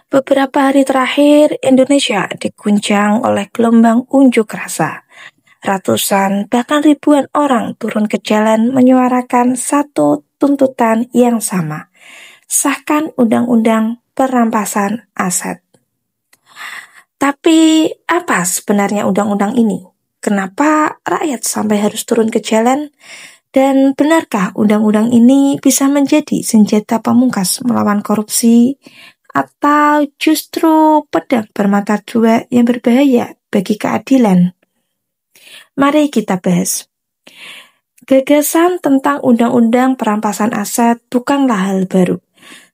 Beberapa hari terakhir, Indonesia diguncang oleh gelombang unjuk rasa. Ratusan, bahkan ribuan orang turun ke jalan menyuarakan satu tuntutan yang sama. Sahkan undang-undang perampasan aset. Tapi apa sebenarnya undang-undang ini? Kenapa rakyat sampai harus turun ke jalan? Dan benarkah undang-undang ini bisa menjadi senjata pamungkas melawan korupsi? Atau justru pedang bermata dua yang berbahaya bagi keadilan? Mari kita bahas. Gagasan tentang undang-undang perampasan aset bukanlah hal baru.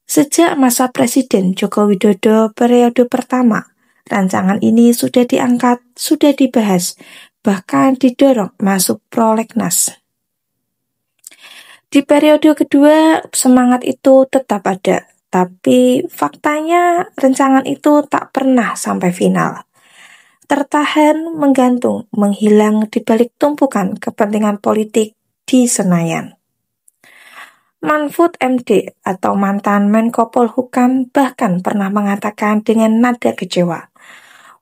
Sejak masa Presiden Joko Widodo periode pertama, rancangan ini sudah diangkat, sudah dibahas, bahkan didorong masuk prolegnas. Di periode kedua, semangat itu tetap ada, tapi faktanya rancangan itu tak pernah sampai final. Tertahan, menggantung, menghilang di balik tumpukan kepentingan politik di Senayan. Mahfud MD atau mantan Menko Polhukam bahkan pernah mengatakan dengan nada kecewa,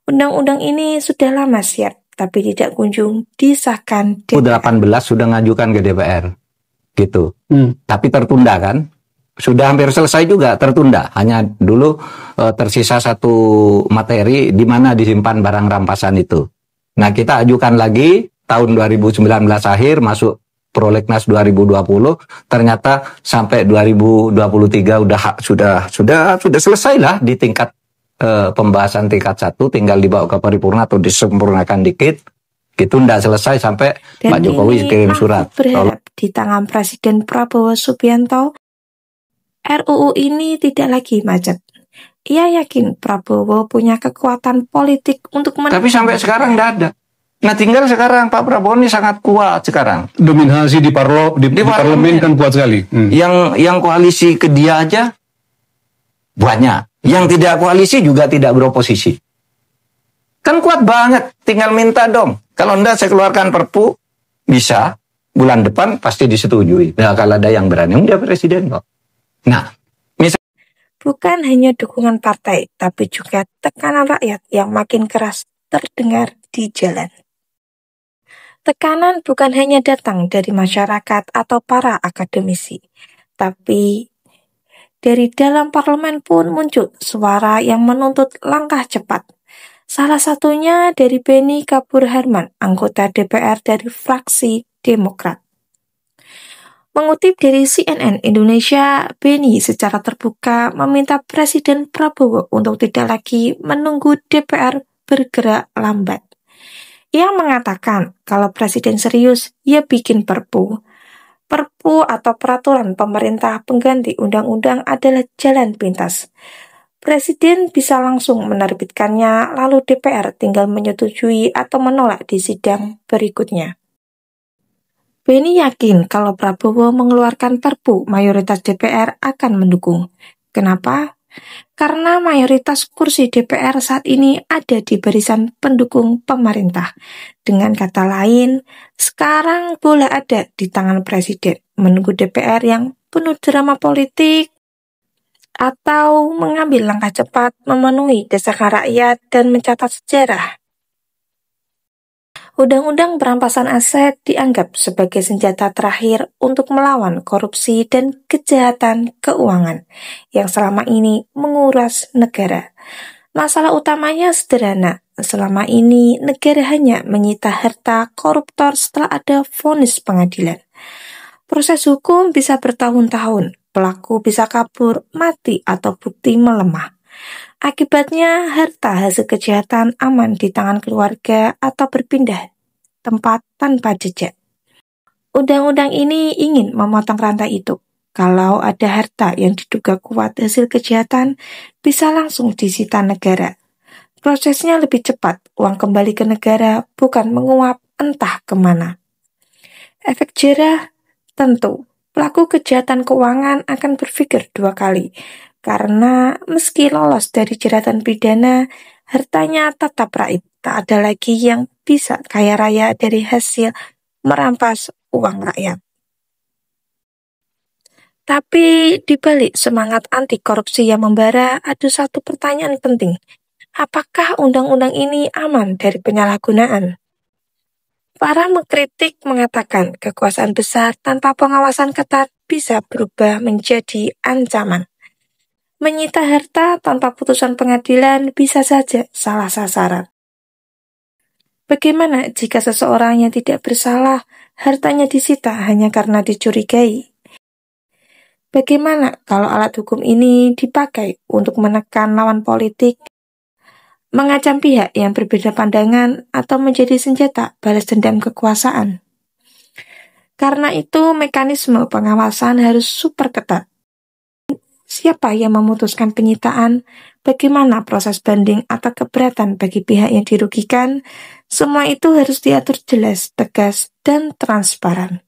undang-undang ini sudah lama siap, tapi tidak kunjung disahkan DPR. 2018 sudah ngajukan ke DPR, gitu. Tapi tertunda kan? Sudah hampir selesai juga, tertunda. Hanya dulu tersisa satu materi di mana disimpan barang rampasan itu. Nah, kita ajukan lagi tahun 2019 akhir masuk prolegnas 2020, ternyata sampai 2023 sudah selesai lah di tingkat pembahasan tingkat 1, tinggal dibawa ke paripurna atau disempurnakan dikit. Gitu ndak selesai sampai Dan Pak Jokowi kirim surat. Berharap di tangan Presiden Prabowo Subianto, RUU ini tidak lagi macet. Ia yakin Prabowo punya kekuatan politik untuk Tapi sampai sekarang ndak ada. Nah, tinggal sekarang Pak Prabowo ini sangat kuat sekarang. Dominasi di parlemen kan kuat sekali. Yang koalisi ke dia aja banyak. Yang tidak koalisi juga tidak beroposisi. Kan kuat banget, tinggal minta dong. Kalau enggak saya keluarkan perpu, bisa. Bulan depan pasti disetujui. Nah, kalau ada yang berani, udah presiden kok. Nah, bukan hanya dukungan partai, tapi juga tekanan rakyat yang makin keras terdengar di jalan. Tekanan bukan hanya datang dari masyarakat atau para akademisi, tapi dari dalam parlemen pun muncul suara yang menuntut langkah cepat. Salah satunya dari Beni Kapur Harman, anggota DPR dari fraksi Demokrat. Mengutip dari CNN Indonesia, Beni secara terbuka meminta Presiden Prabowo untuk tidak lagi menunggu DPR bergerak lambat. Ia mengatakan kalau Presiden serius, ia bikin perpu. Perpu atau peraturan pemerintah pengganti undang-undang adalah jalan pintas. Presiden bisa langsung menerbitkannya, lalu DPR tinggal menyetujui atau menolak di sidang berikutnya. Beni yakin kalau Prabowo mengeluarkan perpu, mayoritas DPR akan mendukung. Kenapa? Karena mayoritas kursi DPR saat ini ada di barisan pendukung pemerintah. Dengan kata lain, sekarang bola ada di tangan Presiden, menunggu DPR yang penuh drama politik, atau mengambil langkah cepat memenuhi desakan rakyat dan mencatat sejarah. Undang-undang perampasan aset dianggap sebagai senjata terakhir untuk melawan korupsi dan kejahatan keuangan yang selama ini menguras negara. Masalah utamanya sederhana, selama ini negara hanya menyita harta koruptor setelah ada vonis pengadilan. Proses hukum bisa bertahun-tahun, pelaku bisa kabur, mati atau bukti melemah. Akibatnya harta hasil kejahatan aman di tangan keluarga atau berpindah tempat tanpa jejak. Undang-undang ini ingin memotong rantai itu. Kalau ada harta yang diduga kuat hasil kejahatan, bisa langsung disita negara. Prosesnya lebih cepat, uang kembali ke negara, bukan menguap entah kemana. Efek jerah, tentu, pelaku kejahatan keuangan akan berpikir 2 kali. Karena meski lolos dari jeratan pidana, hartanya tetap raib. Tak ada lagi yang bisa kaya raya dari hasil merampas uang rakyat. Tapi di balik semangat anti korupsi yang membara, ada satu pertanyaan penting. Apakah undang-undang ini aman dari penyalahgunaan? Para mengkritik mengatakan kekuasaan besar tanpa pengawasan ketat bisa berubah menjadi ancaman. Menyita harta tanpa putusan pengadilan bisa saja salah sasaran. Bagaimana jika seseorang yang tidak bersalah, hartanya disita hanya karena dicurigai? Bagaimana kalau alat hukum ini dipakai untuk menekan lawan politik, mengacam pihak yang berbeda pandangan, atau menjadi senjata balas dendam kekuasaan? Karena itu, mekanisme pengawasan harus super ketat. Siapa yang memutuskan penyitaan, bagaimana proses banding atau keberatan bagi pihak yang dirugikan, semua itu harus diatur jelas, tegas, dan transparan.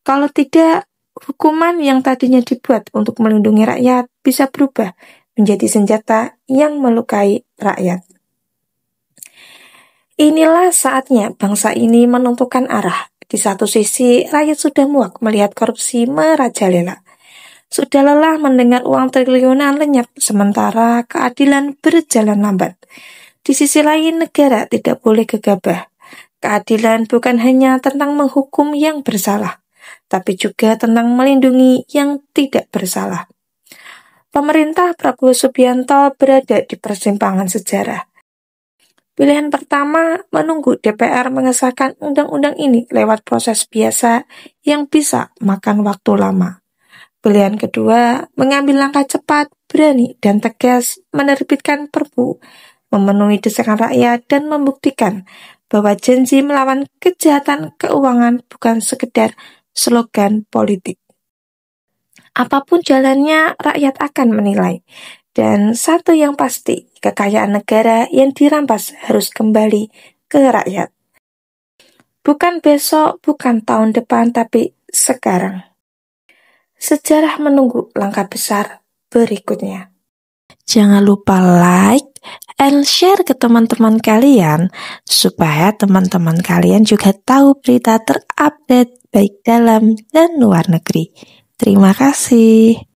Kalau tidak, hukuman yang tadinya dibuat untuk melindungi rakyat bisa berubah menjadi senjata yang melukai rakyat. Inilah saatnya bangsa ini menentukan arah. Di satu sisi, rakyat sudah muak melihat korupsi merajalela. Sudah lelah mendengar uang triliunan lenyap, sementara keadilan berjalan lambat. Di sisi lain, negara tidak boleh gegabah. Keadilan bukan hanya tentang menghukum yang bersalah, tapi juga tentang melindungi yang tidak bersalah. Pemerintah Prabowo Subianto berada di persimpangan sejarah. Pilihan pertama, menunggu DPR mengesahkan undang-undang ini lewat proses biasa yang bisa makan waktu lama. Pilihan kedua, mengambil langkah cepat, berani, dan tegas menerbitkan Perpu, memenuhi desakan rakyat, dan membuktikan bahwa janji melawan kejahatan keuangan bukan sekedar slogan politik. Apapun jalannya, rakyat akan menilai. Dan satu yang pasti, kekayaan negara yang dirampas harus kembali ke rakyat. Bukan besok, bukan tahun depan, tapi sekarang. Sejarah menunggu langkah besar berikutnya. Jangan lupa like and share ke teman-teman kalian, supaya teman-teman kalian juga tahu berita terupdate baik dalam dan luar negeri. Terima kasih.